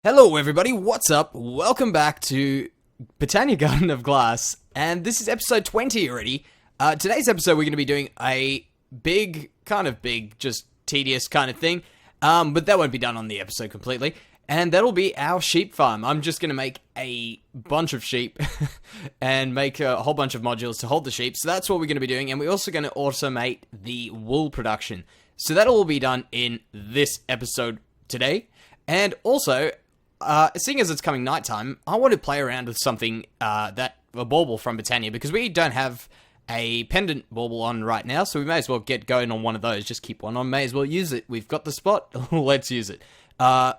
Hello everybody, what's up? Welcome back to Botania Garden of Glass, and this is episode 20 already. Today's episode we're going to be doing a big, just tedious kind of thing, but that won't be done on the episode completely, and that'll be our sheep farm. I'm just going to make a bunch of sheep and make a whole bunch of modules to hold the sheep, so that's what we're going to be doing, and we're also going to automate the wool production. So that'll all be done in this episode today, and also, seeing as it's coming nighttime, I want to play around with something, a bauble from Botania, because we don't have a pendant bauble on right now, so we may as well get going on one of those. Just keep one on, may as well use it. We've got the spot, let's use it. Go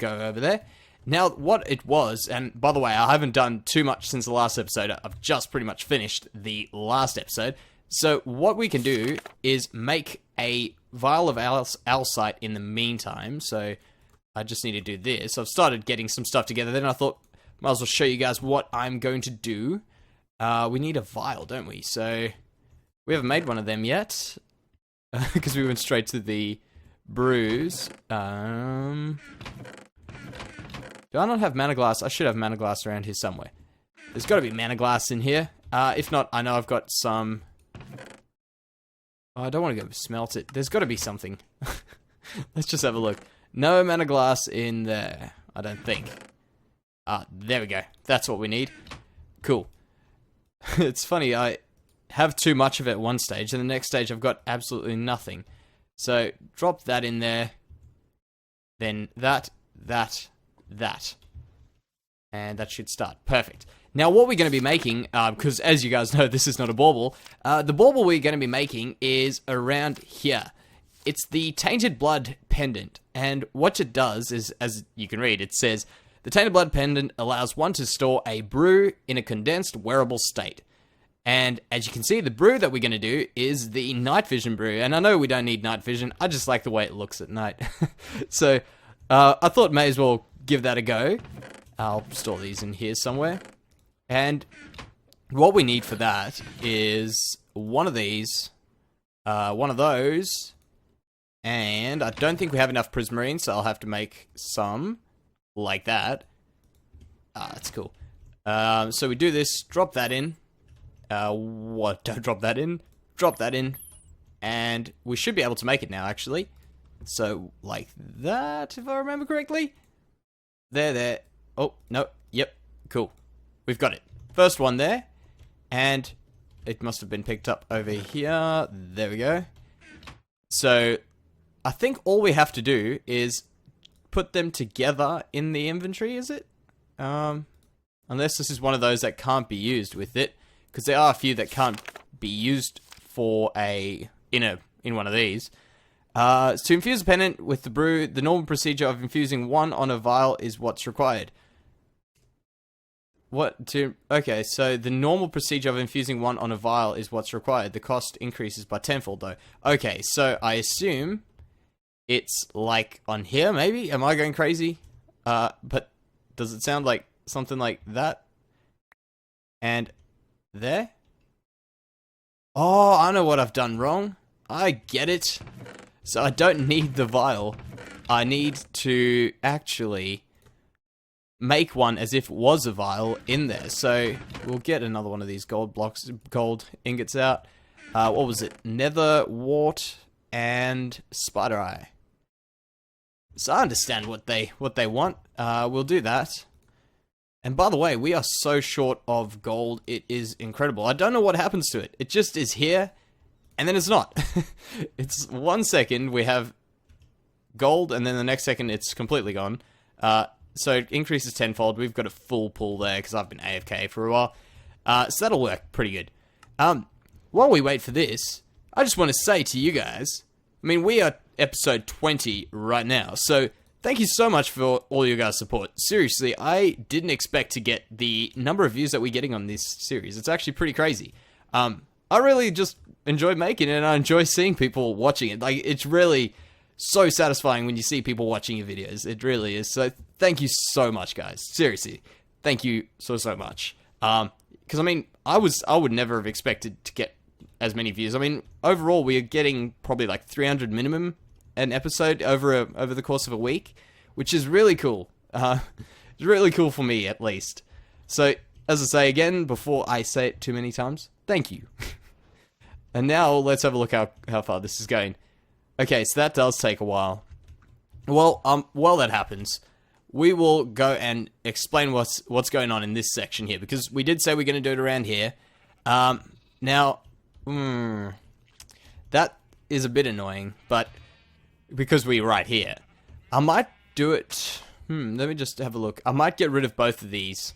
over there. Now, what it was, and by the way, I haven't done too much since the last episode. I've just pretty much finished the last episode. So what we can do is make a vial of alcite in the meantime, so I just need to do this. I've started getting some stuff together, then I thought, might as well show you guys what I'm going to do. We need a vial, don't we? So, we haven't made one of them yet, because we went straight to the brews. Do I not have mana glass? I should have mana glass around here somewhere. There's got to be mana glass in here. If not, I know I've got some. Oh, I don't want to go smelt it. There's got to be something. Let's just have a look. No mana glass in there, I don't think. There we go. That's what we need. Cool. It's funny, I have too much of it at one stage, and the next stage I've got absolutely nothing. So, drop that in there. Then that. And that should start. Perfect. Now, what we're going to be making, because as you guys know, this is not a bauble. The bauble we're going to be making is around here. It's the Tainted Blood pendant, and what it does is, as you can read, it says, the Tainted Blood pendant allows one to store a brew in a condensed wearable state. And as you can see, the brew that we're going to do is the night vision brew, and I know we don't need night vision, I just like the way it looks at night. So, I thought may as well give that a go. I'll store these in here somewhere. And what we need for that is one of these, one of those, and I don't think we have enough prismarine, so I'll have to make some like that. That's cool. So we do this, drop that in. Don't drop that in. Drop that in. And we should be able to make it now, actually. So, like that, if I remember correctly. There. Oh, no. Yep. Cool. We've got it. First one there. And it must have been picked up over here. There we go. So, I think all we have to do is put them together in the inventory, is it? Unless this is one of those that can't be used with it. Because there are a few that can't be used for in one of these. To infuse a pendant with the brew, the normal procedure of infusing one on a vial is what's required. Okay, so the normal procedure of infusing one on a vial is what's required. The cost increases by tenfold, though. Okay, so I assume it's like on here, maybe? Am I going crazy? But does it sound like something like that? And there? Oh, I know what I've done wrong. I get it. So I don't need the vial. I need to actually make one as if it was a vial in there. So we'll get another one of these gold ingots out. What was it? Nether, wart, and spider eye. So I understand what they want. We'll do that. And by the way, we are so short of gold, it is incredible. I don't know what happens to it. It just is here, and then it's not. It's 1 second we have gold, and then the next second it's completely gone. So it increases tenfold. We've got a full pool there, because I've been AFK for a while. So that'll work pretty good. While we wait for this, I just want to say to you guys, I mean, we are episode 20 right now, so thank you so much for all your guys' support. Seriously, I didn't expect to get the number of views that we're getting on this series. It's actually pretty crazy. I really just enjoy making it, and I enjoy seeing people watching it. Like, it's really so satisfying when you see people watching your videos. It really is. So thank you so much, guys. Seriously, thank you so much. Because I mean, I would never have expected to get as many views. I mean, overall, we are getting probably like 300 minimum an episode over the course of a week, which is really cool. It's really cool for me, at least. So, as I say again, before I say it too many times, thank you. And now, let's have a look how far this is going. Okay, so that does take a while. Well, while that happens, we will go and explain what's going on in this section here, because we did say we're going to do it around here. Now, that is a bit annoying, but because we're right here, I might do it. Let me just have a look. I might get rid of both of these,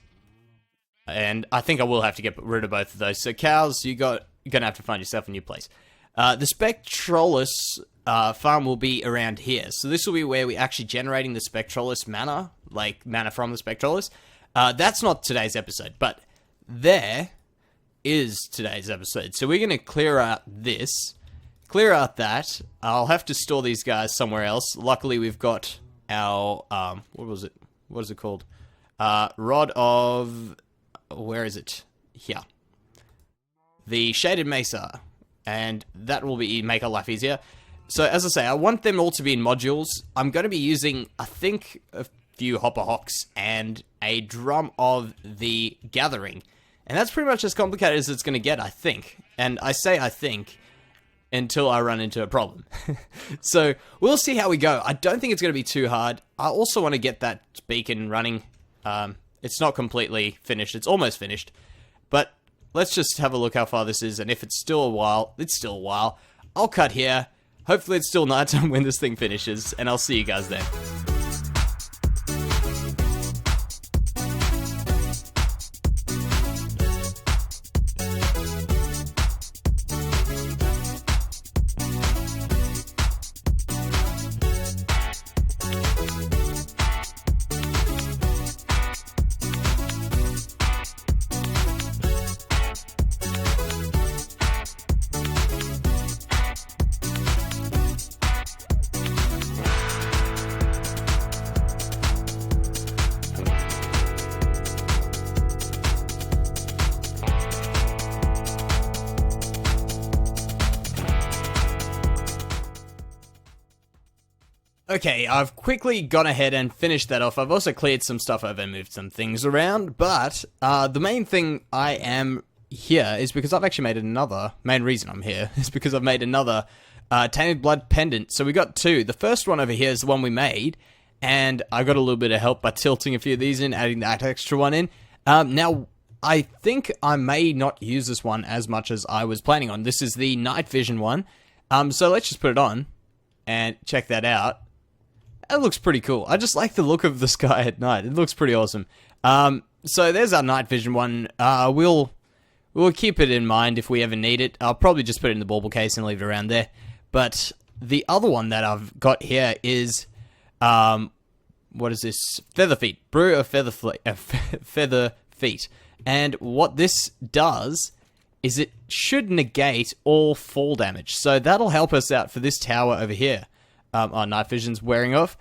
and I think I will have to get rid of both of those. So cows, you're gonna have to find yourself a new place. The spectrolus farm will be around here. So this will be where we're actually generating the spectrolus mana, like mana from the spectrolus. That's not today's episode, but there is today's episode. So we're going to clear out this, clear out that. I'll have to store these guys somewhere else. Luckily, we've got our, what was it? What is it called? Rod of, where is it? Here. The Shaded Mesa. And that will make our life easier. So, as I say, I want them all to be in modules. I'm going to be using, I think, a few hopper hocks and a drum of the gathering. And that's pretty much as complicated as it's going to get, I think. And I say I think until I run into a problem. So, we'll see how we go. I don't think it's going to be too hard. I also want to get that beacon running. It's not completely finished. It's almost finished. But let's just have a look how far this is. And if it's still a while, it's still a while. I'll cut here. Hopefully it's still nighttime when this thing finishes, and I'll see you guys then. Okay, I've quickly gone ahead and finished that off. I've also cleared some stuff over and moved some things around, but the main thing I am here is because I've actually made another, main reason I'm here is because I've made another Tainted Blood pendant. So we got two. The first one over here is the one we made, and I got a little bit of help by tilting a few of these in, adding that extra one in. Now, I think I may not use this one as much as I was planning on. This is the night vision one. So let's just put it on and check that out. It looks pretty cool. I just like the look of the sky at night. It looks pretty awesome. So there's our night vision one. We'll keep it in mind if we ever need it. I'll probably just put it in the bauble case and leave it around there. But the other one that I've got here is, what is this? Feather Feet. Brew of Feather Feet. And what this does is it should negate all fall damage. So that'll help us out for this tower over here. Our night vision's wearing off.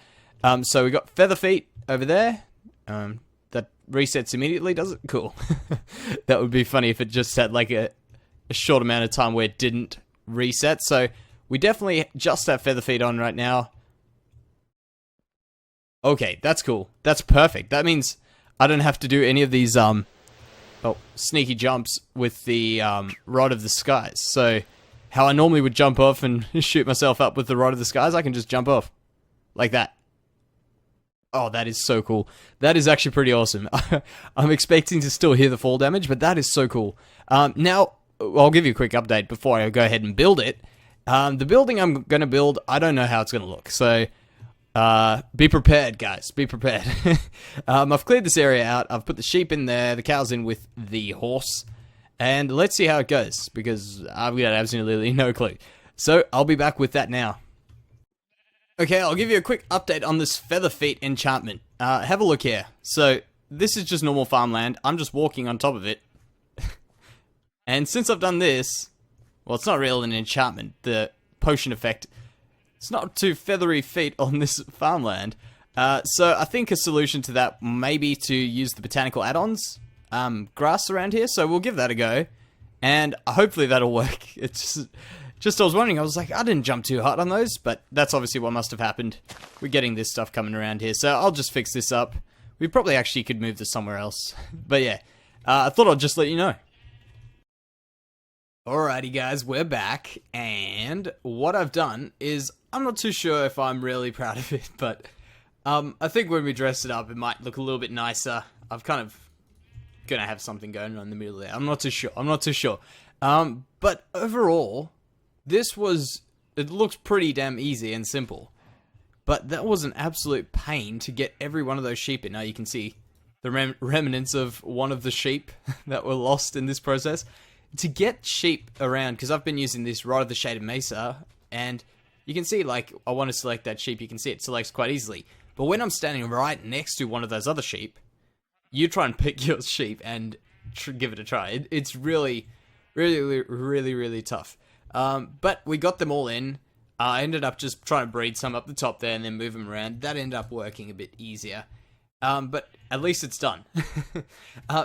So we got Feather Feet over there. That resets immediately, does it? Cool. That would be funny if it just had like a short amount of time where it didn't reset. So we definitely just have Feather Feet on right now. Okay, that's cool. That's perfect. That means I don't have to do any of these sneaky jumps with the Rod of the Skies. So how I normally would jump off and shoot myself up with the Rod of the Skies, I can just jump off. Like that. Oh, that is so cool. That is actually pretty awesome. I'm expecting to still hear the fall damage, but that is so cool. Now, I'll give you a quick update before I go ahead and build it. The building I'm going to build, I don't know how it's going to look. So, be prepared, guys. Be prepared. I've cleared this area out. I've put the sheep in there, the cows in with the horse. And let's see how it goes, because I've got absolutely no clue. So, I'll be back with that now. Okay, I'll give you a quick update on this Feather Feet enchantment. Have a look here. So, this is just normal farmland. I'm just walking on top of it. And since I've done this, well, it's not really an enchantment. The potion effect, it's not too feathery feet on this farmland. So, I think a solution to that may be to use the botanical add-ons. Grass around here, so we'll give that a go, and hopefully that'll work. It's just, Just I was wondering, I was like, I didn't jump too hard on those, but that's obviously what must have happened. We're getting this stuff coming around here, so I'll just fix this up. We probably actually could move this somewhere else. But yeah, I thought I'd just let you know. Alrighty guys, we're back, and what I've done is, I'm not too sure if I'm really proud of it, but I think when we dress it up, it might look a little bit nicer. I've kind of gonna have something going on in the middle there. I'm not too sure. But overall, it looks pretty damn easy and simple. But that was an absolute pain to get every one of those sheep in. Now you can see the remnants of one of the sheep that were lost in this process. To get sheep around, because I've been using this Rod of the Shaded Mesa, and you can see, like, I want to select that sheep, you can see it selects quite easily. But when I'm standing right next to one of those other sheep, you try and pick your sheep and give it a try. It's really tough. But we got them all in. I ended up just trying to breed some up the top there and then move them around. That ended up working a bit easier. But at least it's done.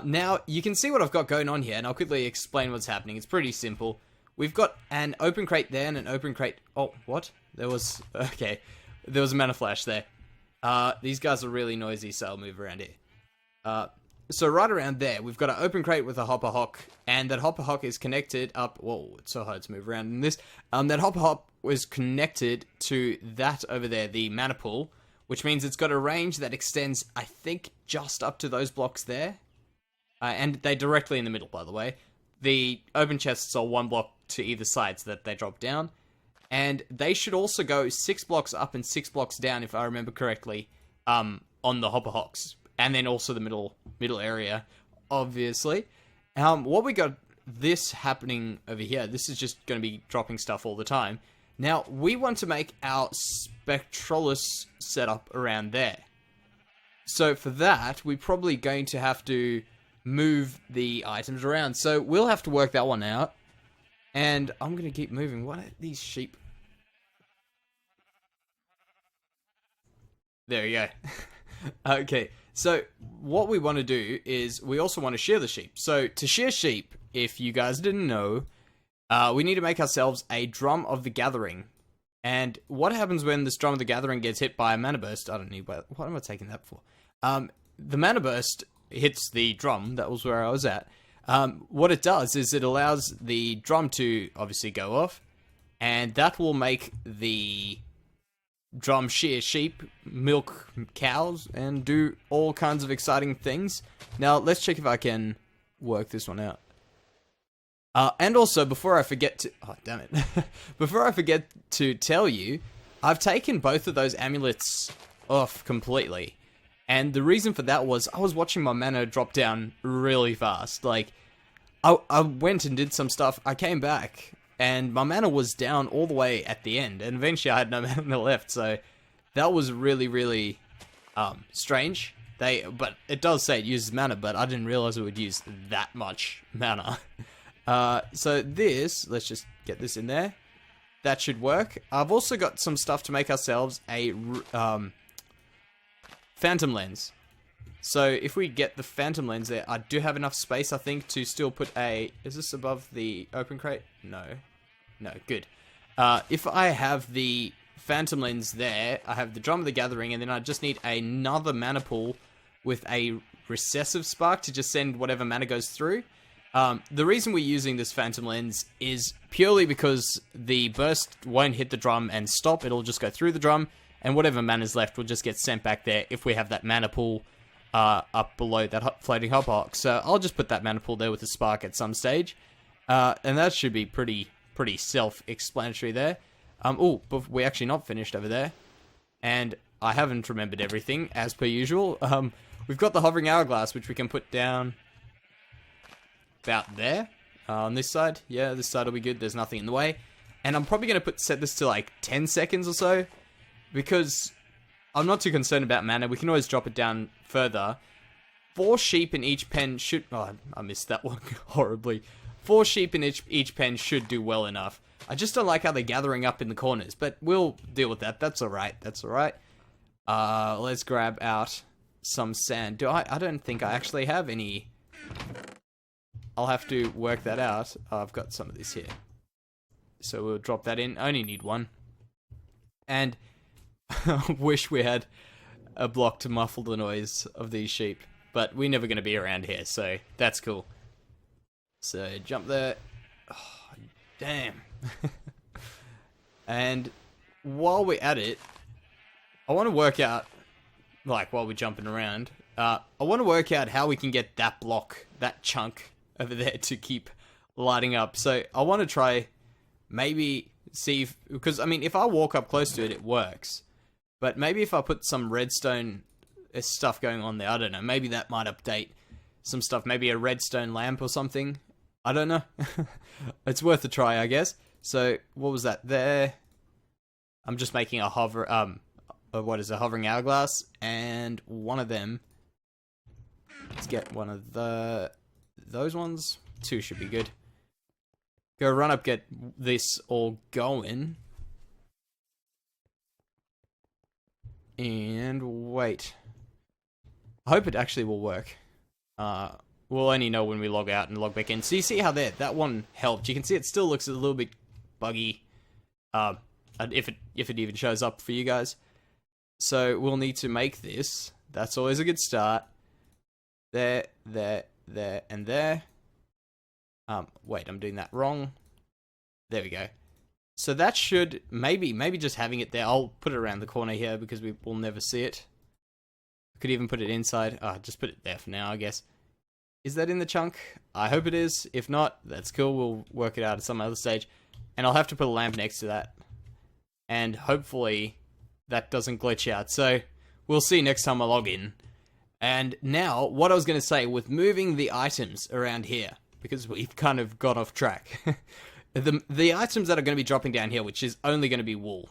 Now, you can see what I've got going on here, and I'll quickly explain what's happening. It's pretty simple. We've got an open crate there and an open crate... Oh, what? Okay. There was a mana flash there. These guys are really noisy, so I'll move around here. So right around there, we've got an open crate with a hopper hock, and that hopper hock is connected up... Whoa, it's so hard to move around in this. That hopper hock was connected to that over there, the mana pool, which means it's got a range that extends, I think, just up to those blocks there. And they're directly in the middle, by the way. The open chests are one block to either side so that they drop down. And they should also go 6 blocks up and 6 blocks down, if I remember correctly, on the hopper hocks. And then also the middle area, obviously. What we got this happening over here, this is just going to be dropping stuff all the time. Now, we want to make our spectrolus setup around there. So for that, we're probably going to have to move the items around. So we'll have to work that one out. And I'm going to keep moving. What are these sheep? There you go. Okay, so what we want to do is we also want to shear the sheep. So to shear sheep, if you guys didn't know, we need to make ourselves a Drum of the Gathering. And what happens when this Drum of the Gathering gets hit by a mana burst? I don't need... What am I taking that for? The mana burst hits the drum. That was where I was at. What it does is it allows the drum to obviously go off. And that will make the drum shear sheep, milk cows, and do all kinds of exciting things. Now, let's check if I can work this one out. And also, before I forget to... Oh, damn it. Before I forget to tell you, I've taken both of those amulets off completely. And the reason for that was I was watching my mana drop down really fast. Like, I went and did some stuff. I came back, and my mana was down all the way at the end. And eventually, I had no mana left. So, that was really strange. But it does say it uses mana, but I didn't realize it would use that much mana. So this, let's just get this in there. That should work. I've also got some stuff to make ourselves a phantom lens. So if we get the phantom lens there, I do have enough space, I think, to still put a... Is this above the open crate? No. No, good. If I have the phantom lens there, I have the Drum of the Gathering, and then I just need another mana pool with a recessive spark to just send whatever mana goes through. The reason we're using this phantom lens is purely because the burst won't hit the drum and stop. It'll just go through the drum, and whatever mana's left will just get sent back there if we have that mana pool up below that floating hopper hock. So I'll just put that mana pool there with a spark at some stage, and that should be pretty self-explanatory there. But we're actually not finished over there, and I haven't remembered everything as per usual. We've got the hovering hourglass, which we can put down about there. On this side, yeah, this side will be good. There's nothing in the way. And I'm probably going to set this to like 10 seconds or so, because I'm not too concerned about mana. We can always drop it down further. 4 sheep in each pen should... Oh, I missed that one horribly. 4 sheep in each pen should do well enough. I just don't like how they're gathering up in the corners, but we'll deal with that. That's alright. That's alright. Let's grab out some sand. I don't think I actually have any... I'll have to work that out. I've got some of this here. So we'll drop that in. I only need one. And I wish we had a block to muffle the noise of these sheep. But we're never going to be around here, so that's cool. So jump there. Oh, damn. And while we're at it, I want to work out, like while we're jumping around, I want to work out how we can get that block, that chunk over there to keep lighting up. So I want to try maybe see if, because I mean, if I walk up close to it, it works. But maybe if I put some redstone stuff going on there, I don't know, maybe that might update some stuff, maybe a redstone lamp or something. I don't know. It's worth a try, I guess. So what was that there? I'm just making a what is a hovering hourglass, and one of them. Let's get one of those ones. 2 should be good. Go run up, get this all going. And wait. I hope it actually will work. We'll only know when we log out and log back in. So you see how there, that one helped. You can see it still looks a little bit buggy. If it even shows up for you guys. So we'll need to make this. That's always a good start. There, and there. Wait, I'm doing that wrong. There we go. So that should, maybe just having it there. I'll put it around the corner here because we will never see it. Could even put it inside. Just put it there for now, I guess. Is that in the chunk? I hope it is. If not, that's cool. We'll work it out at some other stage. And I'll have to put a lamp next to that. And hopefully that doesn't glitch out. So we'll see next time I log in. And now, what I was going to say, with moving the items around here, because we've kind of got off track. the items that are going to be dropping down here, which is only going to be wool.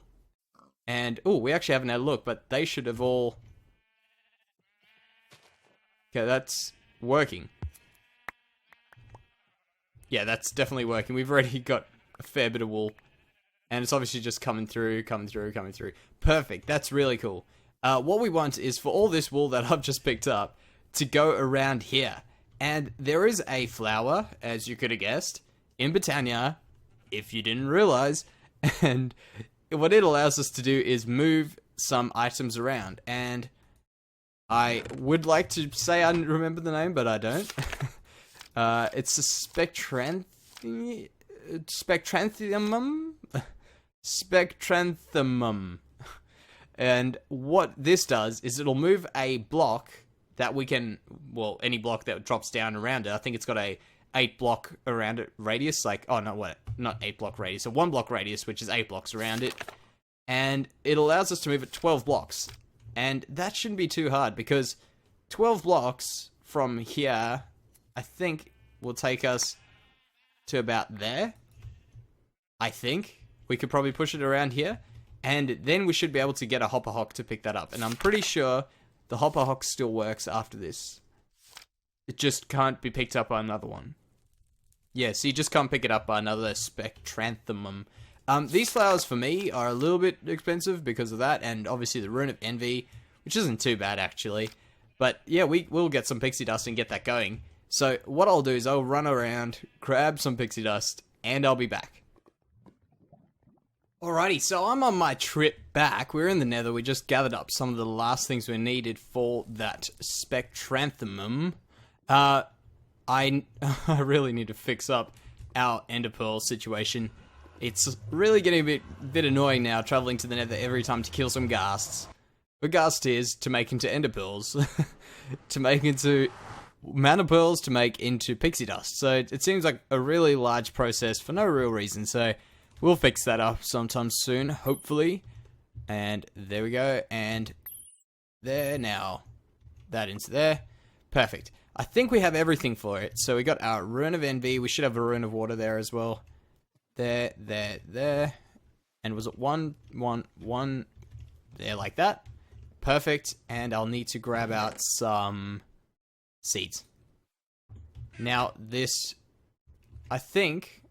And, oh, we actually haven't had a look, but they should have all... Okay, that's working. Yeah, that's definitely working. We've already got a fair bit of wool. And it's obviously just coming through. Perfect, that's really cool. What we want is for all this wool that I've just picked up to go around here. And there is a flower, as you could have guessed, in Botania, if you didn't realize. And what it allows us to do is move some items around. And I would like to say I remember the name, but I don't. It's a spectranthemum. And what this does is it'll move a block that we can, well, any block that drops down around it. I think it's got a 8 block around it radius, like, oh no, what? Not 8 block radius, a 1 block radius, which is 8 blocks around it. And it allows us to move it 12 blocks. And that shouldn't be too hard because 12 blocks from here, I think, will take us to about there. I think. We could probably push it around here. And then we should be able to get a hopper hock to pick that up. And I'm pretty sure the hopper hock still works after this. It just can't be picked up by another one. Yeah, so you just can't pick it up by another spectranthemum. These flowers for me are a little bit expensive because of that. And obviously the Rune of Envy, which isn't too bad actually. But yeah, we'll get some pixie dust and get that going. So what I'll do is I'll run around, grab some pixie dust, and I'll be back. Alrighty, so I'm on my trip back. We're in the Nether. We just gathered up some of the last things we needed for that spectranthemum. I really need to fix up our ender pearl situation. It's really getting a bit annoying now, traveling to the Nether every time to kill some ghasts. But ghast is to make into ender pearls, to make into mana pearls, to make into pixie dust. So it seems like a really large process for no real reason. So we'll fix that up sometime soon, hopefully. And there we go. And there now. That into there. Perfect. I think we have everything for it. So we got our Rune of Envy. We should have a Rune of Water there as well. There. And was it one there like that? Perfect. And I'll need to grab out some seeds. Now this, I think...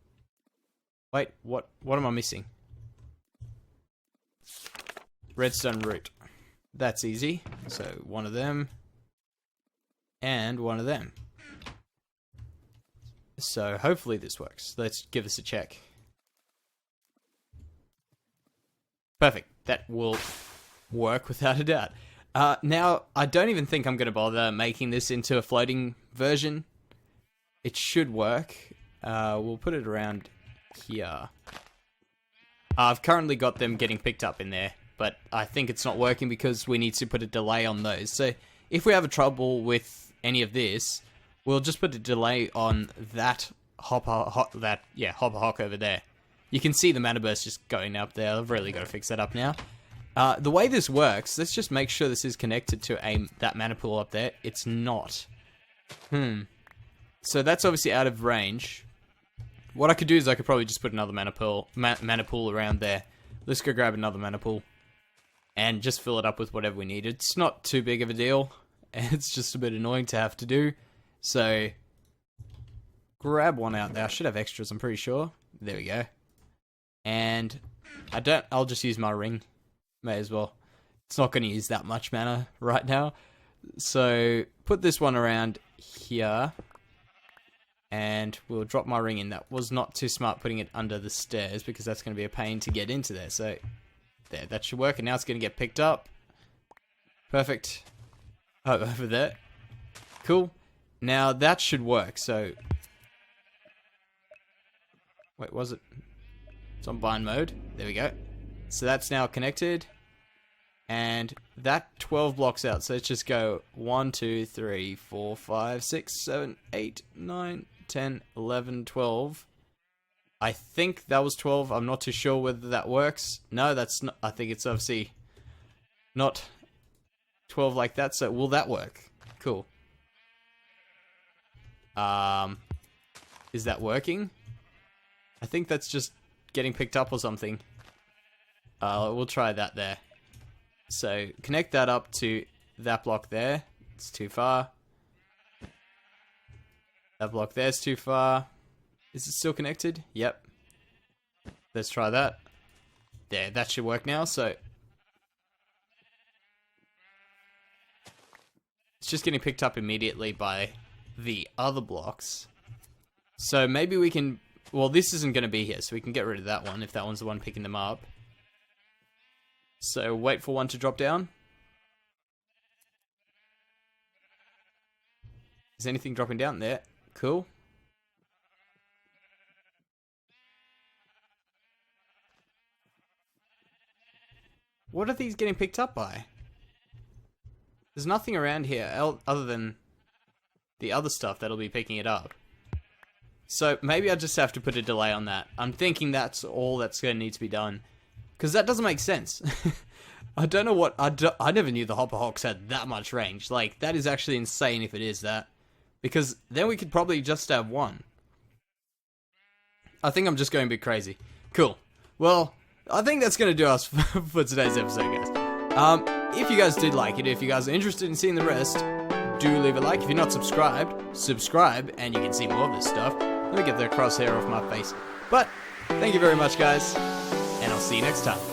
Wait, what am I missing? Redstone root. That's easy. So one of them. And one of them. So hopefully this works. Let's give this a check. Perfect. That will work without a doubt. Now, I don't even think I'm going to bother making this into a floating version. It should work. We'll put it around here. I've currently got them getting picked up in there, but I think it's not working because we need to put a delay on those. So if we have a trouble with any of this, we'll just put a delay on that hopper hock over there. You can see the mana burst just going up there. I've really got to fix that up now. The way this works, let's just make sure this is connected to that mana pool up there. It's not. So that's obviously out of range. What I could do is I could probably just put another mana pool around there. Let's go grab another mana pool and just fill it up with whatever we need. It's not too big of a deal, and it's just a bit annoying to have to do. So grab one out there. I should have extras, I'm pretty sure. There we go. And I'll just use my ring. May as well. It's not going to use that much mana right now. So put this one around here. And we'll drop my ring in. That was not too smart putting it under the stairs because that's going to be a pain to get into there. So there, that should work. And now it's going to get picked up. Perfect. Oh, over there. Cool. Now that should work. So wait, was it? It's on bind mode. There we go. So that's now connected. And that 12 blocks out. So let's just go 1, 2, 3, 4, 5, 6, 7, 8, 9, 10, 11, 12. I think that was 12. I'm not too sure whether that works. No, that's not. I think it's obviously not 12 like that. So will that work? Cool. Is that working? I think that's just getting picked up or something. We'll try that there. So connect that up to that block there. It's too far. That block there's too far. Is it still connected? Yep. Let's try that. There, that should work now. So it's just getting picked up immediately by the other blocks. So maybe we can... Well, this isn't going to be here, so we can get rid of that one if that one's the one picking them up. So wait for one to drop down. Is anything dropping down there? Cool. What are these getting picked up by? There's nothing around here other than the other stuff that'll be picking it up. So maybe I just have to put a delay on that. I'm thinking that's all that's going to need to be done. Because that doesn't make sense. I don't know what... I never knew the Hopper Hawks had that much range. Like, that is actually insane if it is that. Because then we could probably just have one. I think I'm just going a bit crazy. Cool. Well, I think that's going to do us for today's episode, guys. If you guys did like it, if you guys are interested in seeing the rest, do leave a like. If you're not subscribed, subscribe, and you can see more of this stuff. Let me get the crosshair off my face. But, thank you very much, guys, and I'll see you next time.